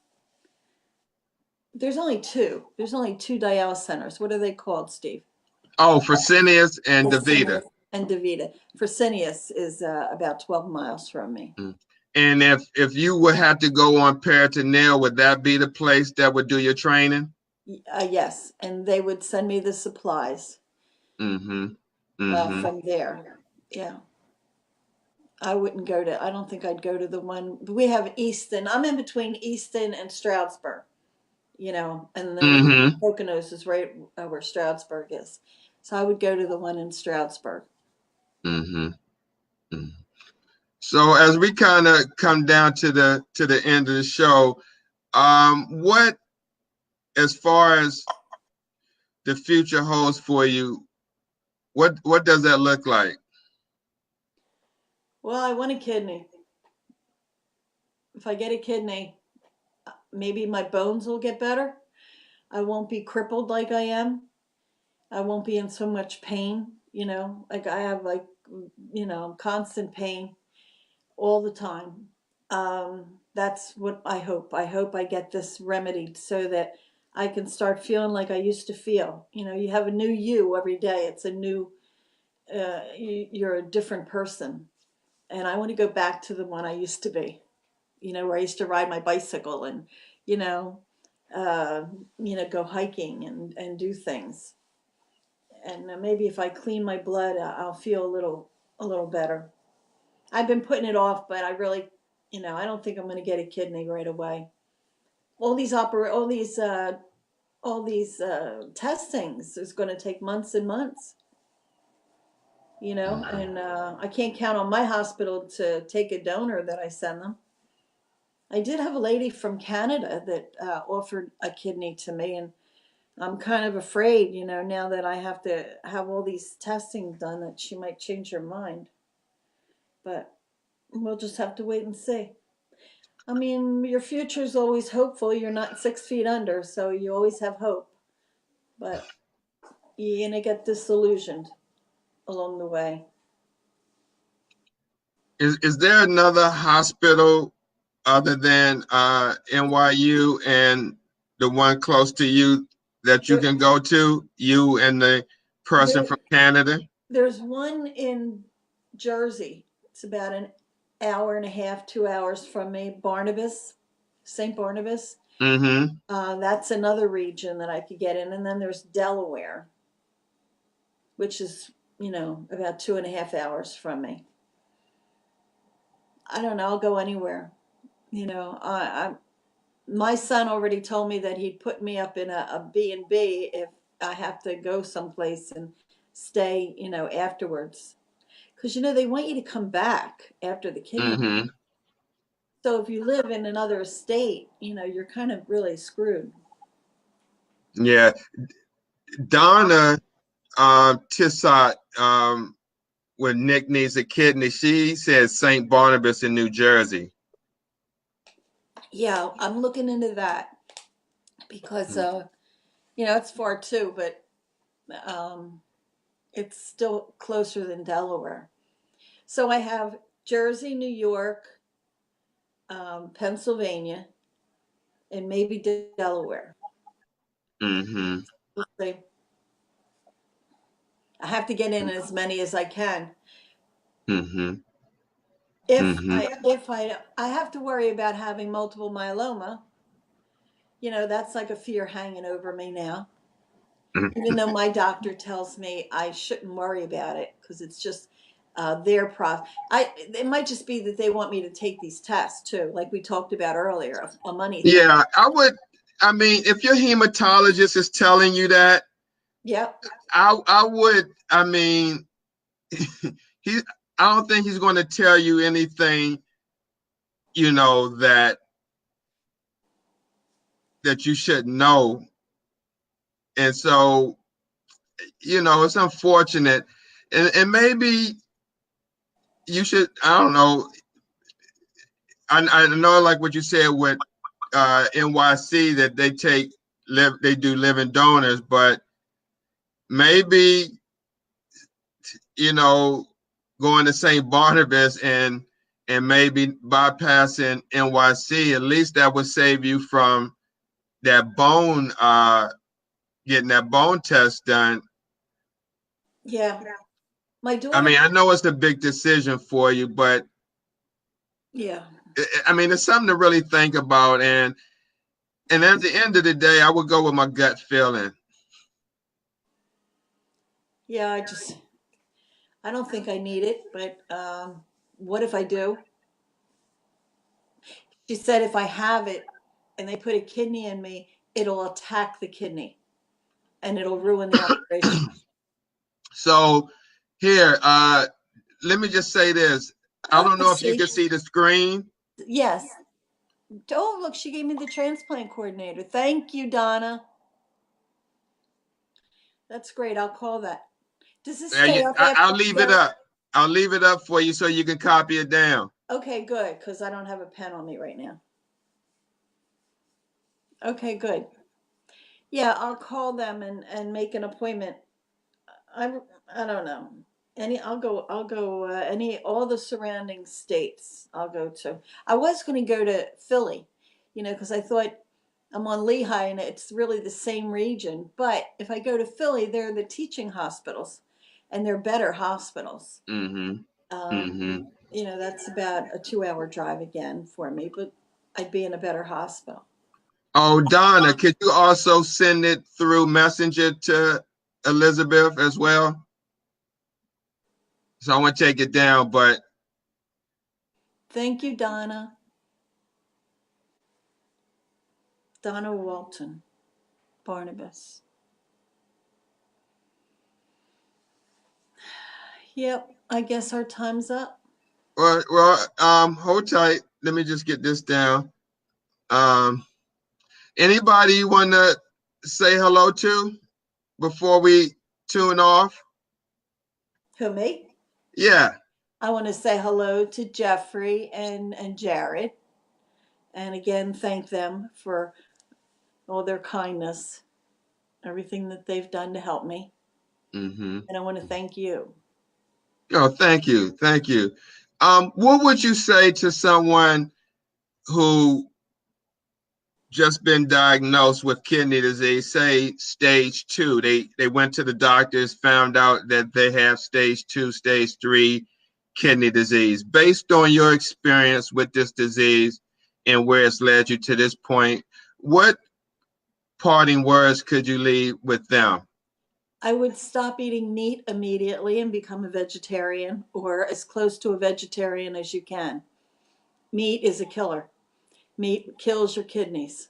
There's only two. There's only two dialysis centers. What are they called, Steve? Oh, Fresenius and Davita. Fresenius and Davita. Fresenius is about 12 miles from me. Mm. And if you would have to go on peritoneal, would that be the place that would do your training? Yes, and they would send me the supplies Mm-hmm. Mm-hmm. from there. Yeah. I don't think I'd go to the one, we have Easton. I'm in between Easton and Stroudsburg, and then Mm-hmm. Poconos is right where Stroudsburg is. So I would go to the one in Stroudsburg. Mm-hmm. Mm. So as we kind of come down to the end of the show, what, as far as the future holds for you, what does that look like? Well, I want a kidney. If I get a kidney, maybe my bones will get better. I won't be crippled like I am. I won't be in so much pain, like I have, like, constant pain all the time. That's what I hope. I hope I get this remedied so that I can start feeling like I used to feel. You have a new you every day. It's a new, you're a different person. And I want to go back to the one I used to be. where I used to ride my bicycle and, you know, uh, go hiking and do things. And maybe if I clean my blood, I'll feel a little better. I've been putting it off, but I really, I don't think I'm going to get a kidney right away. All these testings is going to take months and months, and I can't count on my hospital to take a donor that I send them. I did have a lady from Canada that offered a kidney to me, and I'm kind of afraid, now that I have to have all these testing done, that she might change her mind. But we'll just have to wait and see. I mean, your future's always hopeful. You're not 6 feet under, so you always have hope. But you're gonna get disillusioned along the way. Is there another hospital other than NYU and the one close to you that you There, can go to, you and the person there, from Canada? there's one in Jersey. It's about an hour and a half, 2 hours from me. Barnabas, St. Barnabas. Mm-hmm. That's another region that I could get in. And then there's Delaware, which is, about 2.5 hours from me. I don't know. I'll go anywhere. My son already told me that he'd put me up in a B&B if I have to go someplace and stay, afterwards. Because, they want you to come back after the kidney. Mm-hmm. So if you live in another state, you're kind of really screwed. Yeah. Donna Tissot, when Nick needs a kidney, she says St. Barnabas in New Jersey. Yeah, I'm looking into that because, it's far too, but um, it's still closer than Delaware. So I have Jersey, New York, Pennsylvania, and maybe Delaware. Mm-hmm. We'll see. I have to get in as many as I can. Mm-hmm. If Mm-hmm. I have to worry about having multiple myeloma, that's like a fear hanging over me now. Even though my doctor tells me I shouldn't worry about it because it's just their process. It might just be that they want me to take these tests too, like we talked about earlier, a money thing. Yeah, I would. I mean, if your hematologist is telling you that, Yep. I would. I mean, he. I don't think he's going to tell you anything. That you should know, and so it's unfortunate, and maybe you should. I don't know. I know, like what you said with NYC, that they do living donors, but maybe you know going to St. Barnabas and maybe bypassing NYC, at least that would save you from that bone getting that bone test done. Yeah. My I daughter. mean, I know it's a big decision for you, but Yeah. I mean, it's something to really think about. And at the end of the day, I would go with my gut feeling. Yeah. I don't think I need it, but what if I do? She said if I have it and they put a kidney in me, it'll attack the kidney and it'll ruin the operation. So here, let me just say this. I Oh, don't I know if you see. can see the screen. Yes. Oh, look, she gave me the transplant coordinator. Thank you, Donna. That's great. I'll call that. Does this stay up after I'll I leave it go? up. I'll leave it up for you so you can copy it down. Okay, good, because I don't have a pen on me right now. Okay, good. Yeah, I'll call them and make an appointment. I I don't know. I'll go any all the surrounding states I'll go to. I was going to go to Philly, because I thought I'm on Lehigh and it's really the same region. But if I go to Philly, they're the teaching hospitals, and they're better hospitals. Mm-hmm. Um, Mm-hmm. that's about a 2-hour drive again for me, but I'd be in a better hospital. Oh, Donna, could you also send it through Messenger to Elizabeth as well? So I want to take it down, but Thank you, Donna. Donna Walton, Barnabas. Yep, I guess our time's up. hold tight. Let me just get this down. Um, anybody you want to say hello to before we tune off? Who, me? Yeah. I want to say hello to Jeffrey and Jared. And again, thank them for all their kindness, everything that they've done to help me. Mm-hmm. And I want to thank you. Oh, thank you. Thank you. What would you say to someone who just been diagnosed with kidney disease, say stage 2? They went to the doctors, found out that they have stage 2, stage 3 kidney disease. Based on your experience with this disease and where it's led you to this point, what parting words could you leave with them? I would stop eating meat immediately and become a vegetarian or as close to a vegetarian as you can. Meat is a killer. Meat kills your kidneys.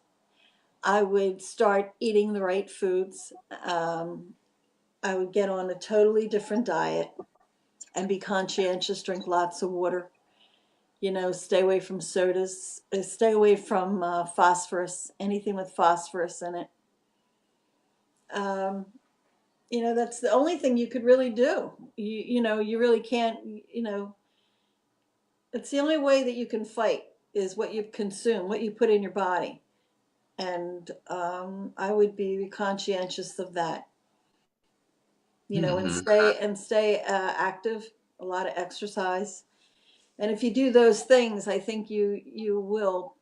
I would start eating the right foods. I would get on a totally different diet and be conscientious, drink lots of water, stay away from sodas, stay away from phosphorus, anything with phosphorus in it. Um, that's the only thing you could really do. You really can't, it's the only way that you can fight is what you consume, what you put in your body. And I would be conscientious of that, and Mm-hmm. stay active, a lot of exercise. And if you do those things, I think you will,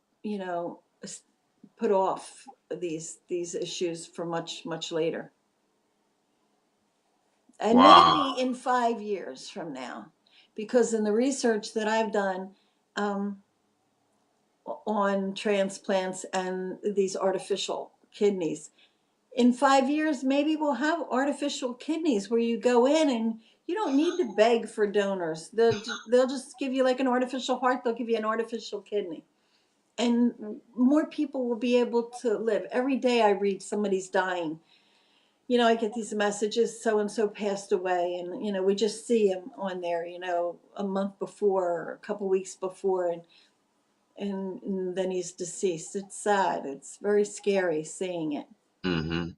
put off these issues for much later. And Wow. maybe in 5 years from now, because in the research that I've done um, on transplants and these artificial kidneys, in 5 years, maybe we'll have artificial kidneys where you go in and you don't need to beg for donors. They'll just give you like an artificial heart. They'll give you an artificial kidney. And more people will be able to live. Every day I read somebody's dying. I get these messages, so and so passed away, and we just see him on there, a month before or a couple weeks before, and then he's deceased. It's sad. It's very scary seeing it. Mm-hmm.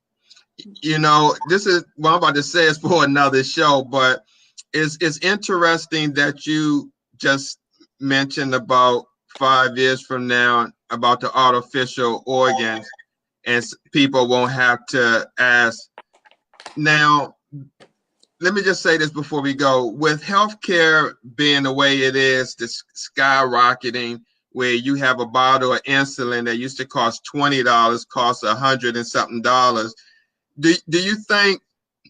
This is what I'm about to say is for another show, but it's interesting that you just mentioned about 5 years from now about the artificial organs, and people won't have to ask. Now, let me just say this before we go. With healthcare being the way it is, this skyrocketing, where you have a bottle of insulin that used to cost $20, costs 100 and something dollars. Do you think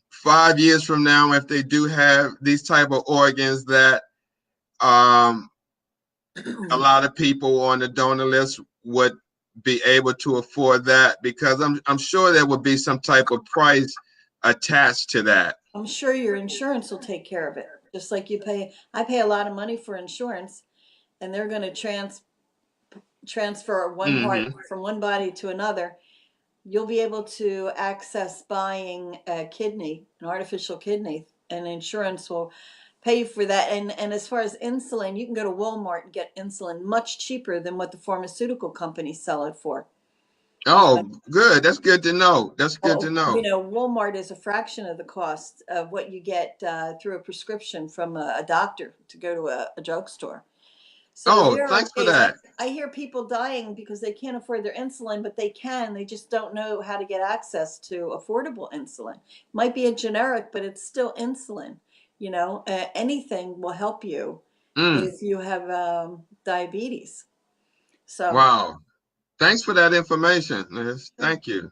5 years from now, if they do have these type of organs, that um, a lot of people on the donor list would be able to afford that? Because I'm sure there would be some type of price attached to that. I'm sure your insurance will take care of it. Just like I pay a lot of money for insurance, and they're going to transfer one heart Mm-hmm. from one body to another. You'll be able to access buying a kidney, an artificial kidney, and insurance will pay for that. And as far as insulin, you can go to Walmart and get insulin much cheaper than what the pharmaceutical companies sell it for. Oh, good. That's good to know. That's good to Well, know. Walmart is a fraction of the cost of what you get through a prescription from a doctor to go to a drugstore. So Oh, they're thanks for okay. that. I hear people dying because they can't afford their insulin, but they can. They just don't know how to get access to affordable insulin. Might be a generic, but it's still insulin. Anything will help you Mm, if you have diabetes. So wow. Thanks for that information, Liz. sure. Thank you.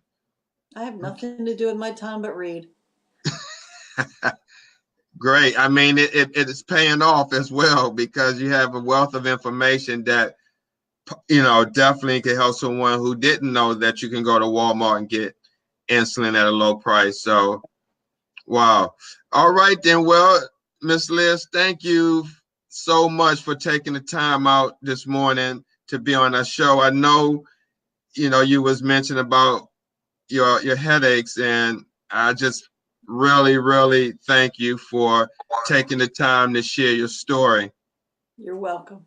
I have Okay. nothing to do with my time but read. Great. I mean, it is paying off as well because you have a wealth of information that, definitely can help someone who didn't know that you can go to Walmart and get insulin at a low price. So, wow. All right, then. Well, Miss Liz, thank you so much for taking the time out this morning to be on our show. I know, you was mentioning about your headaches, and I just really, really thank you for taking the time to share your story. You're welcome.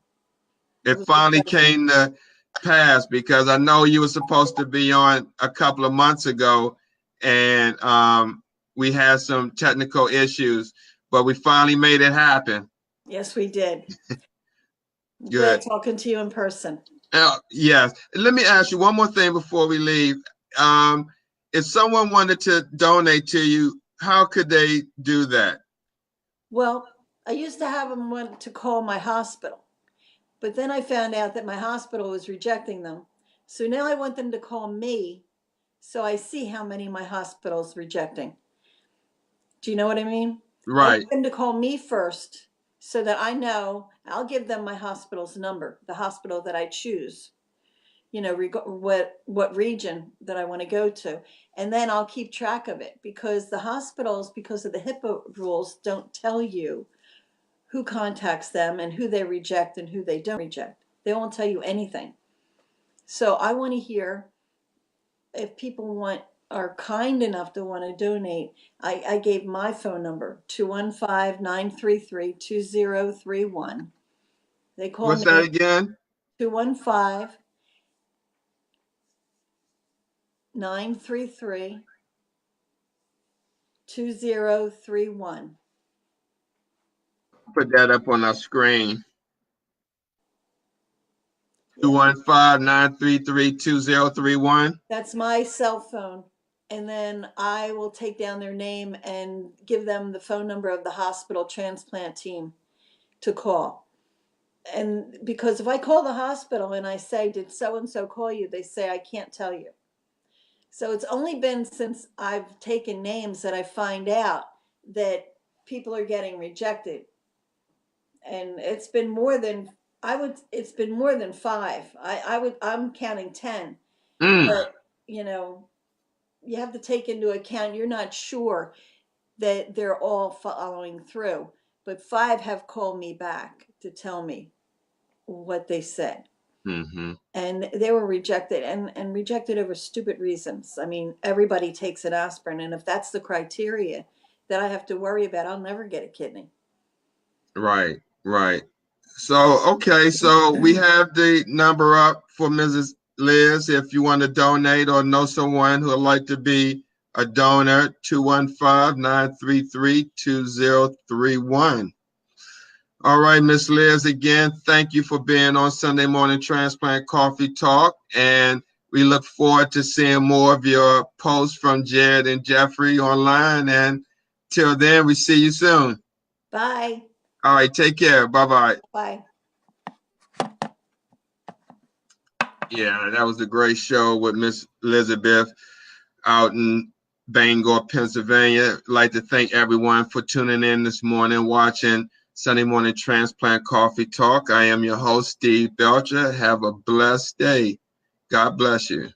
It It was a finally pleasure. came to pass because I know you were supposed to be on a couple of months ago, and we had some technical issues, but we finally made it happen. Yes, we did. I'm glad Good. talking to you in person. Yes. Let me ask you one more thing before we leave. Um, if someone wanted to donate to you, how could they do that? Well, I used to have them want to call my hospital, but then I found out that my hospital was rejecting them. So now I want them to call me so I see how many my hospital's rejecting. Do you know what I mean? I Right. want them to call me first so that I know. I'll give them my hospital's number, the hospital that I choose, what region that I want to go to. And then I'll keep track of it because the hospitals, because of the HIPAA rules, don't tell you who contacts them and who they reject and who they don't reject. They won't tell you anything. So I want to hear if people are kind enough to want to donate. I gave my phone number, 215-933-2031. They call What's that me again? 215-933-2031. Put that up on our screen. Two Yeah, one five 933 2031. that's my cell phone. And then I will take down their name and give them the phone number of the hospital transplant team to call. And because if I call the hospital and I say, did so and so call you? They say, I can't tell you. So it's only been since I've taken names that I find out that people are getting rejected. And it's been more than five. I'm counting 10. Mm. But, you know, you have to take into account you're not sure that they're all following through. But five have called me back to tell me what they said. Mm-hmm. And they were rejected and rejected over stupid reasons. I mean, everybody takes an aspirin, and if that's the criteria that I have to worry about, I'll never get a kidney. Right, right. So, okay, so we have the number up for Mrs. Liz. If you want to donate or know someone who would like to be a donor, 215-933-2031. All right, Miss Liz, again, thank you for being on Sunday Morning Transplant Coffee Talk. And we look forward to seeing more of your posts from Jared and Jeffrey online. And till then, we see you soon. Bye. All right, take care. Bye-bye. Bye. Yeah, that was a great show with Miss Elizabeth out in Bangor, Pennsylvania. I'd like to thank everyone for tuning in this morning, watching Sunday Morning Transplant Coffee Talk. I am your host, Steve Belcher. Have a blessed day. God bless you.